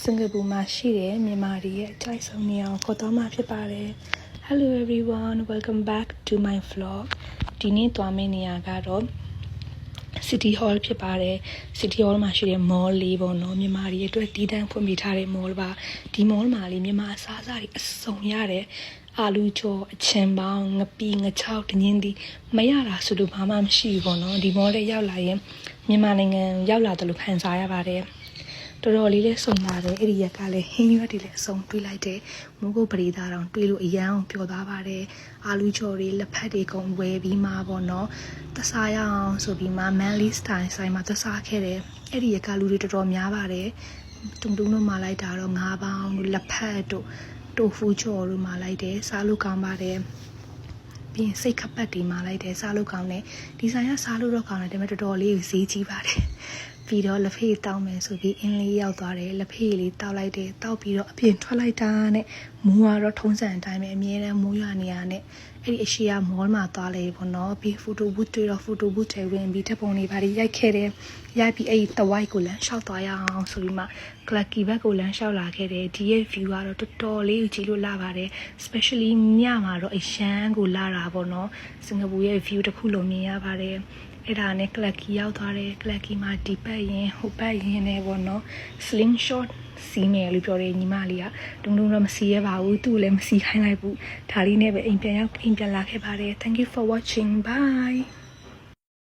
Singapore မှာရှိတဲ့မြန်မာတွေရဲ့အကြိုက်ဆုံးနေရာကိုခေါ်သွားမှာဖြစ်ပါတယ် Hello everyone, welcome back to my vlog. ဒီနေ့သွားမယ့်နေရာကတော့ City Hall ဖြစ်ပါတယ် City Hall မှာရှိတဲ့ mall လေးပေါ့နော်မြန်မာတွေအတွက်တည်တံ့ဖွင့်ပြထားတဲ့ mall ပါဒီ mall မှာလေမြန်မာအစားအစာတွေအစုံရတယ်အာလူကျော်အချင်ပေါင်းငပီငချောက်တင်းင်းဒီမရတာဆိုလို့ဘာမှမရှိဘူးပေါ့နော်ဒီ mall လေးရောက်လာရင်မြန်မာနိုင်ငံရောက်လာတယ်လို့ခံစားရပါတယ်တော်တော်လေးလေးစုံပါတယ်အဲ့ဒီရက်ကလည်းဟင်းရွက်တွေလည်းအစုံတွေးလိုက်တယ်မိုးကုတ်ပရိသတ်တောင်တွေးလို့အရန်အောင်ပျော်သွားပါတယ်အာလူချော်တွေလက်ဖက်တွေကုန်ဝယ်ပြီးမှပေါ့နော်တစားရအောင်ဆိုပြီးမှ Manly Style ဆိုင်မှာတစားခဲ့တယ်အဲ့ဒီရက်ကလူတွေတော်တော်များပါတယ်တုံတုံတို့မှလိုက်တာတော့ငါးပေါင်းတို့လက်ဖက်တို့တိုဖူချော်တို့မှလိုက်တယ်စားလို့ကောင်းပါတယ်ပြီးရင်စိတ်ခပတ်တွေမှလိုက်တယ်စားလို့ကောင်းတယ်ဒီဆိုင်ကစားလို့တော့ကောင်းတယ်ဒါပေမဲ့တော်တော်လေးဈေးကြီးပါတယ်ပြီးတော့လက်ဖေးတောင်းမယ်ဆိုပြီးအင်းလေးရောက်သွားတယ်လက်ဖေးလေးတောက်လိုက်တယ်တောက်ပြီးတော့အပြင်ထွက်လိုက်တာနဲ့မိုးကတော့ထုံးစံအတိုင်းပဲအမြဲတမ်းမိုးရွာနေရတဲ့အဲ့ဒီအရှိရမောလ်မှာသွားလေပေါ့နော်ပြီးဖိုတိုဘူးတွေတော့ဖိုတိုဘူးတွေဝင်ပြီးဓပုံတွေပါရိုက်ခဲ့တယ်ရိုက်ပြီးအဲ့ဒီတဝိုက်ကိုလမ်းလျှောက်သွားရအောင်ဆိုပြီးမှကလကီဘက်ကိုလမ်းလျှောက်လာခဲ့တယ်ဒီရဲ့ view ကတော့တော်တော်လေးကြည့်လို့လာပါတယ် especially ညမှာတော့အရန်ကိုလာတာပေါ့နော်စင်ကာပူရဲ့ view တစ်ခုလုံးမြင်ရပါတယ်အဲ့ဒါနဲ့ကလကီရောက်သွားတယ်ကလကီမှာဒီပတ်ရင်ဟိုပတ်ရင်နဲ့ပေါ့နော် slingshot စီးမယ်လို့ပြောတယ်ညီမလေးကတုံတုံတော့မစီရပါဘူးသူ့လည်းမစီခိုင်းလိုက်ဘူးဒါလေးနဲ့ပဲအိမ်ပြန်ရောက်အိမ်ပြန်လာခဲ့ပါတယ် thank you for watching bye